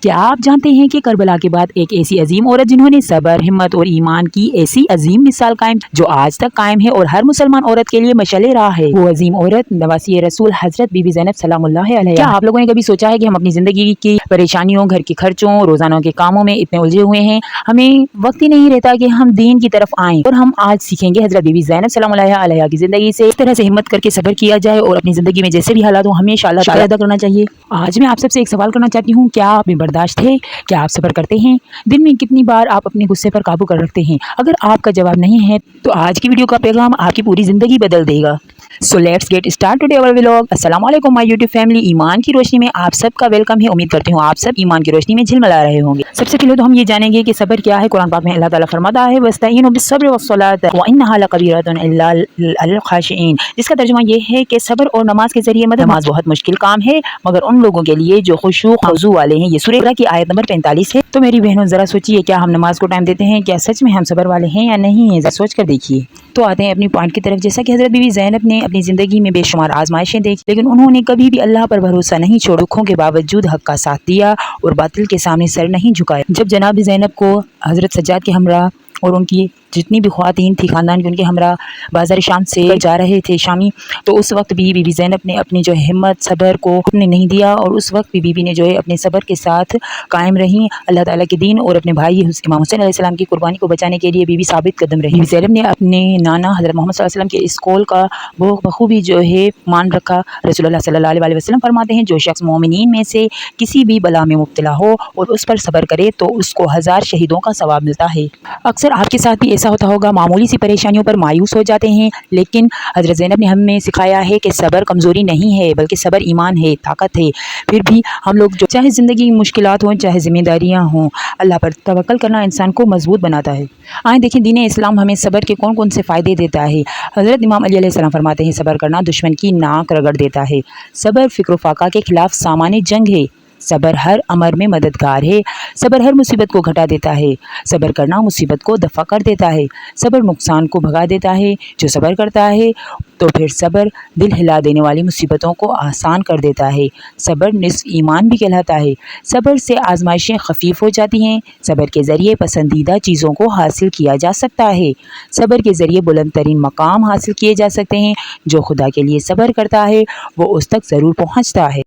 क्या आप जानते हैं कि करबला के बाद एक ऐसी अजीम औरत जिन्होंने सब्र, हिम्मत और ईमान की ऐसी अजीम मिसाल कायम जो आज तक कायम है और हर मुसलमान औरत के लिए मशाल राह है, वो अजीम औरत नवासी रसूल हजरत बीबी ज़ैनब सलामुल्लाह अलैहा। क्या आप लोगों ने कभी सोचा है कि हम अपनी जिंदगी की परेशानियों, घर के खर्चों, रोजाना के कामों में इतने उलझे हुए हैं, हमें वक्त ही नहीं रहता कि हम दीन की तरफ आएं। और हम आज सीखेंगे हजरत बीबी ज़ैनब सलामुल्लाह अलैहा की जिंदगी से इस तरह से हिम्मत करके सब्र किया जाए और अपनी जिंदगी में जैसे भी हालात हो हमेशा अल्लाह ताला अदा करना चाहिए। आज मैं आप सबसे एक सवाल करना चाहती हूँ, क्या आप में बर्दाश्त है? क्या आप सब्र करते हैं? दिन में कितनी बार आप अपने गुस्से पर काबू कर रखते हैं? अगर आपका जवाब नहीं है तो आज की वीडियो का पैगाम आपकी पूरी जिंदगी बदल देगा। So let's get start today our vlog. अस्सलाम वालेकुम माय यूट्यूब फैमिली। ईमान की रोशनी में आप सबका वेलकम है। उम्मीद करती हूँ आप सब ईमान की रोशनी में झिलमिला रहे होंगे। सबसे पहले तो हम ये जानेंगे कि सब्र क्या है। कुरान पाक में अल्लाह ताला फरमाता है वस्तईनु बिस्सब्रि वस्सलात व इन्नहा लकबीरतुन इल्ला अल खाशिईन, जिसका तर्जुमा ये है कि सब्र और नमाज के जरिए मदद। नमाज बहुत मुश्किल काम है मगर उन लोगों के लिए जो खुशू खौजू वाले हैं। ये सूरह बकरा की आयत नंबर 45 है। तो मेरी बहनों जरा सोचिए, क्या हम नमाज को टाइम देते हैं? क्या सच में हम सब्र वाले हैं या नहीं है? जरा सोच कर देखिए। तो आते हैं अपनी पॉइंट की तरफ। जैसा कि हजरत बीबी ज़ैनब ने अपनी जिंदगी में बेशुमार आजमाइशें देखी, लेकिन उन्होंने कभी भी अल्लाह पर भरोसा नहीं छोड़ा। दुखों के बावजूद हक का साथ दिया और बातिल के सामने सर नहीं झुकाया। जब जनाब ज़ैनब को हजरत सज्जाद के हमरा और उनकी जितनी भी ख्वातीन थी खानदान के, उनके हमरा बाजार शाम से जा रहे थे शामी, तो उस वक्त भी बीबी ज़ैनब ने अपनी जो हिम्मत सब्र को ने नहीं दिया और उस वक्त भी बीबी ने जो है अपने सब्र के साथ कायम रही। अल्लाह ताला के दीन और अपने भाई इमाम हुसैन अलैहिस्सलाम की कुर्बानी को बचाने के लिए बीबी साबित कदम रही। बीबी ज़ैनब ने अपने नाना हज़रत मोहम्मद सल्लल्लाहु अलैहि वसल्लम के इस कौल का वो बखूबी जो है मान रखा। रसूलुल्लाह सल्लल्लाहु अलैहि वसल्लम फरमाते हैं, जो शख्स मोमिनीन में से किसी भी बला में मुब्तला हो और उस पर सब्र करे तो उसको 1000 शहीदों का सवाब मिलता है। अक्सर आपके साथ भी ऐसा होता होगा, मामूली सी परेशानियों पर मायूस हो जाते हैं, लेकिन हजरत ज़ैनब ने हमें सिखाया है कि सब्र कमज़ोरी नहीं है बल्कि सब्र ईमान है, ताकत है। फिर भी हम लोग जो चाहे ज़िंदगी की मुश्किलात हों, चाहे जिम्मेदारियां हों, अल्लाह पर तवक्कल करना इंसान को मजबूत बनाता है। आए देखें दीन इस्लाम हमें सब्र के कौन कौन से फ़ायदे देता है। हज़रत इमाम अली अलैहिस्सलाम फरमाते हैं, सब्र करना दुश्मन की नाक रगड़ देता है। सब्र फ़िक्र फ़ाक़ा के खिलाफ सामान्य जंग है। सब्र हर अमर में मददगार है। सब्र हर मुसीबत को घटा देता है। सब्र करना मुसीबत को दफ़ा कर देता है। सब्र नुकसान को भगा देता है। जो सब्र करता है तो फिर सब्र दिल हिला देने वाली मुसीबतों को आसान कर देता है। सब्र निस्फ ईमान भी कहलाता है। सब्र से आजमाइशें खफीफ हो जाती हैं। सब्र के ज़रिए पसंदीदा चीज़ों को हासिल किया जा सकता है। सब्र के ज़रिए बुलंद तरीन मकाम हासिल किए जा सकते हैं। जो खुदा के लिए सब्र करता है वो उस तक ज़रूर पहुँचता है।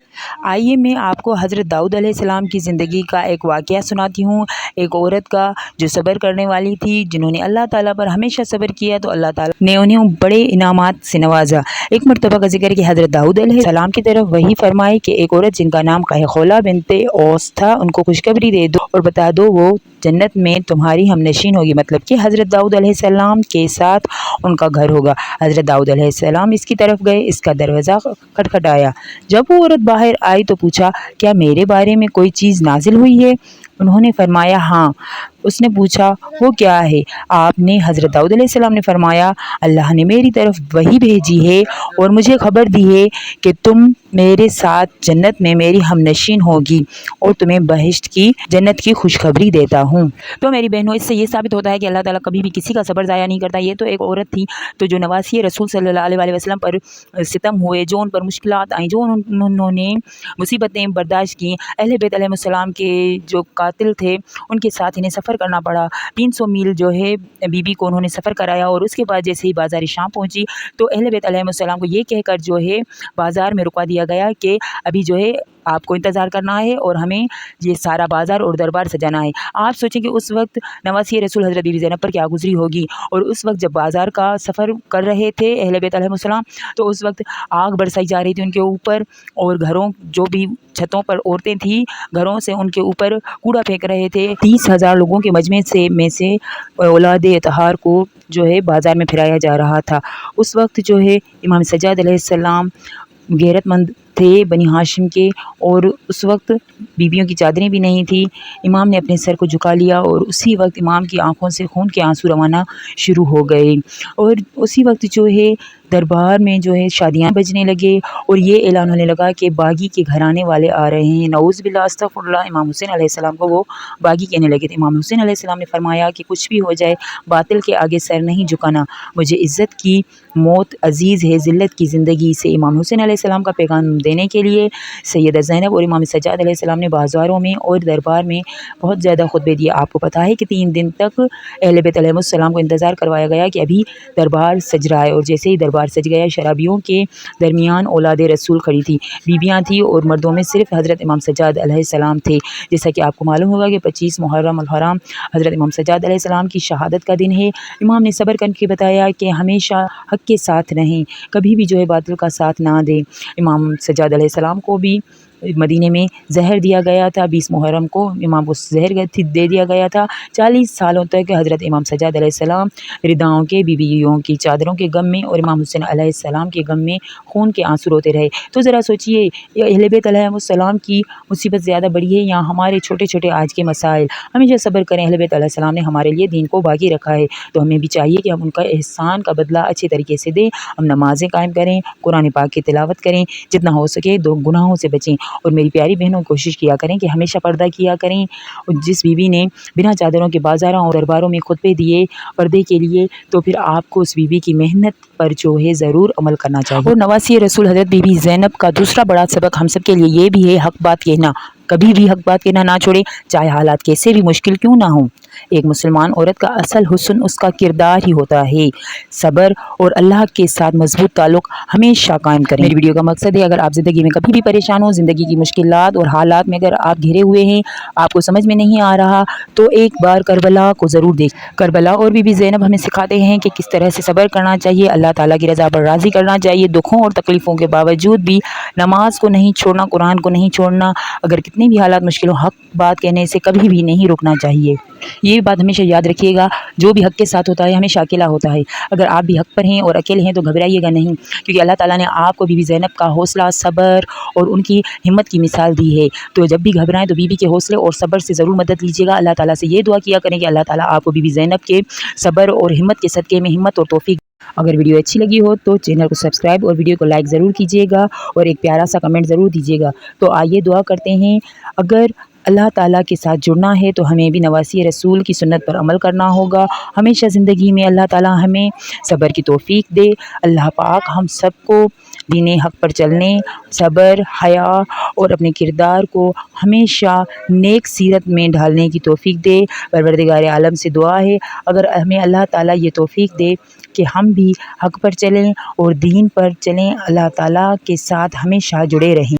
आइए मैं आपको हज़रत दाऊद अलैहिस्सलाम की ज़िंदगी का एक वाक़या सुनाती हूँ। एक औरत का जो सब्र करने वाली थी, जिन्होंने अल्लाह ताला पर हमेशा सब्र किया तो अल्लाह ताला ने उन्हें बड़े इनामात से नवाजा। एक मरतबा का जिक्र कि हज़रत दाऊद अलैहिस्सलाम की तरफ वही फरमाए कि एक औरत जिनका नाम कहखोला बिनते औस था, उनको खुशखबरी दे दो और बता दो वो जन्नत में तुम्हारी हमनशीन होगी, मतलब कि हज़रत दाऊद अलैहिस्सलाम के साथ उनका घर होगा। हज़रत दाऊद अलैहिस्सलाम इसकी तरफ गए, इसका दरवाज़ा खटखटाया। जब वो औरत बाहर आई तो पूछा, क्या मेरे बारे में कोई चीज़ नाजिल हुई है? उन्होंने फरमाया हाँ। उसने पूछा वो क्या है? आपने हज़रत दाऊद अलैहिस्सलाम ने फरमाया, अल्लाह ने मेरी तरफ वही भेजी है और मुझे खबर दी है कि तुम मेरे साथ जन्नत में मेरी हमनशीन होगी और तुम्हें बहिश्त की जन्नत की खुशखबरी देता हूँ। तो मेरी बहनों, इससे ये साबित होता है कि अल्लाह ताला कभी भी किसी का सब्र ज़ाया नहीं करता। ये तो एक औरत थी तो जो नवासी रसूल सल्लल्लाहु अलैहि वसल्लम पर सितम हुए, जो उन पर मुश्किलात आई, जो उन्होंने मुसीबतें बर्दाश्त की। अहले बैत अलैहिस्सलाम के जो कातिल थे उनके साथ इन्हें सफ़र करना पड़ा। 300 मील जो है बीबी को उन्होंने सफ़र कराया और उसके बाद जैसे ही बाज़ार शाम पहुंची तो अहले बैत अलैहिस्सलाम को ये कहकर जो है बाज़ार में रुकवा दिया गया कि अभी जो है आपको इंतज़ार करना है और हमें ये सारा बाज़ार और दरबार सजाना है। आप सोचें कि उस वक्त नवासी रसूल हज़रत बीबी ज़ैनब पर क्या गुजरी होगी। और उस वक्त जब बाज़ार का सफ़र कर रहे थे अहले बैत अलैहिस्सलाम, तो उस वक्त आग बरसाई जा रही थी उनके ऊपर और घरों जो भी छतों पर औरतें थी घरों से उनके ऊपर कूड़ा फेंक रहे थे। 30,000 लोगों के मजमे से औलाद अतहार को जो है बाज़ार में फिराया जा रहा था। उस वक्त जो है इमाम सज्जाद अलैहिस्सलाम गैरतमंद थे बनी हाशिम के, और उस वक्त बीबियों की चादरें भी नहीं थी। इमाम ने अपने सर को झुका लिया और उसी वक्त इमाम की आंखों से खून के आंसू रवाना शुरू हो गए। और उसी वक्त जो है दरबार में जो है शादियाँ बजने लगे और ये ऐलान होने लगा कि बागी के घराने वाले आ रहे हैं। नऊज़ बिल्लाह अस्तग़फिरुल्लाह। इमाम हुसैन अलैहिस्सलाम को वो बागी कहने लगे थे। इमाम हुसैन अलैहिस्सलाम ने फरमाया कि कुछ भी हो जाए बातिल के आगे सर नहीं झुकाना, मुझे इज़्ज़त की मौत अजीज़ है ज़िल्लत की ज़िंदगी से। इमाम हुसैन अलैहिस्सलाम का पैगाम دینے کے لیے سیدہ زینب اور امام سجاد علیہ السلام نے بازاروں میں اور دربار میں بہت زیادہ خطبے دیے۔ آپ کو پتہ ہے کہ 3 دن تک اہل بیت علیہ السلام کو انتظار کروایا گیا کہ ابھی دربار سج رہا ہے، اور جیسے ہی دربار سج گیا شرابیوں کے درمیان اولاد رسول کھڑی تھی، بیویاں تھیں، اور مردوں میں صرف حضرت امام سجاد علیہ السلام تھے۔ جیسا کہ آپ کو معلوم ہوگا کہ 25 محرم الحرام حضرت امام سجاد علیہ السلام کی شہادت کا دن ہے۔ امام نے صبر کر کے بتایا کہ ہمیشہ حق کے ساتھ رہیں، کبھی بھی جو ہے باطل کا ساتھ نہ دیں۔ امام سجاد علیہ السلام کو بھی مدینے میں زہر دیا گیا تھا، 20 محرم کو امام کو زہر دے دیا گیا تھا۔ 40 سالوں تک حضرت امام سجاد علیہ السلام رداؤں کے، بیویوں کی چادروں کے غم میں اور امام حسین علیہ السلام کے غم میں خون کے آنسو روتے رہے۔ تو ذرا سوچئے، اہل بیت علیہ السلام کی مصیبت زیادہ بڑی ہے یا ہمارے چھوٹے چھوٹے آج کے مسائل؟ ہمیشہ صبر کریں، اہل بیت علیہ السلام نے ہمارے لیے دین کو باقی رکھا ہے، تو ہمیں بھی چاہیے کہ ہم ان کا احسان کا بدلہ اچھے طریقے سے دیں۔ ہم نمازیں قائم کریں، قرآن پاک کی تلاوت کریں، جتنا ہو سکے گناہوں سے بچیں، اور میری پیاری بہنوں کوشش کیا کریں کہ ہمیشہ پردہ کیا کریں۔ جس بیوی نے بنا چادروں کے بازاروں اور درباروں میں خطبے دیے پردے کے لیے، تو پھر آپ کو اس بیوی کی محنت پر جو ہے ضرور عمل کرنا چاہیے۔ اور نواسی رسول حضرت بی بی زینب کا دوسرا بڑا سبق ہم سب کے لیے یہ بھی ہے، حق بات کہنا، کبھی بھی حق بات کہنا نہ چھوڑیں، چاہے حالات کیسے بھی مشکل کیوں نہ ہوں۔ ایک مسلمان عورت کا اصل حسن اس کا کردار ہی ہوتا ہے۔ صبر اور اللہ کے ساتھ مضبوط تعلق ہمیشہ قائم کریں۔ میری ویڈیو کا مقصد ہے، اگر آپ زندگی میں کبھی بھی پریشان ہو، زندگی کی مشکلات اور حالات میں اگر آپ گھرے ہوئے ہیں، آپ کو سمجھ میں نہیں آ رہا، تو ایک بار کربلا کو ضرور دیکھ۔ کربلا اور بی بی زینب ہمیں سکھاتے ہیں کہ کس طرح سے صبر کرنا چاہیے، اللہ تعالیٰ کی رضا پر راضی کرنا چاہیے، دکھوں اور تکلیفوں کے باوجود بھی نماز کو نہیں چھوڑنا، قرآن کو نہیں چھوڑنا، اگر کتنی بھی حالات مشکل ہو، حق بات کہنے سے کبھی بھی نہیں رکنا چاہیے۔ یہ بات ہمیشہ یاد رکھیے گا، جو بھی حق کے ساتھ ہوتا ہے ہمیشہ اکیلا ہوتا ہے۔ اگر آپ بھی حق پر ہیں اور اکیلے ہیں تو گھبرائیے گا نہیں، کیونکہ اللہ تعالیٰ نے آپ کو بی بی زینب کا حوصلہ، صبر اور ان کی ہمت کی مثال دی ہے۔ تو جب بھی گھبرائیں تو بی بی کے حوصلے اور صبر سے ضرور مدد لیجیے گا۔ اللہ تعالیٰ سے یہ دعا کیا کریں کہ اللہ تعالیٰ آپ کو بی بی زینب کے صبر اور ہمت کے صدقے میں ہمت اور توفیق۔ اگر ویڈیو اچھی لگی ہو تو چینل کو سبسکرائب اور ویڈیو کو لائک ضرور کیجیے گا، اور ایک پیارا سا کمنٹ ضرور دیجیے گا۔ تو آئیے دعا کرتے ہیں، اگر اللہ تعالیٰ کے ساتھ جڑنا ہے تو ہمیں بھی نواسی رسول کی سنت پر عمل کرنا ہوگا۔ ہمیشہ زندگی میں اللہ تعالیٰ ہمیں صبر کی توفیق دے۔ اللہ پاک ہم سب کو دین حق پر چلنے، صبر، حیا اور اپنے کردار کو ہمیشہ نیک سیرت میں ڈھالنے کی توفیق دے۔ پروردگار عالم سے دعا ہے، اگر ہمیں اللہ تعالیٰ یہ توفیق دے کہ ہم بھی حق پر چلیں اور دین پر چلیں، اللہ تعالیٰ کے ساتھ ہمیشہ جڑے رہیں۔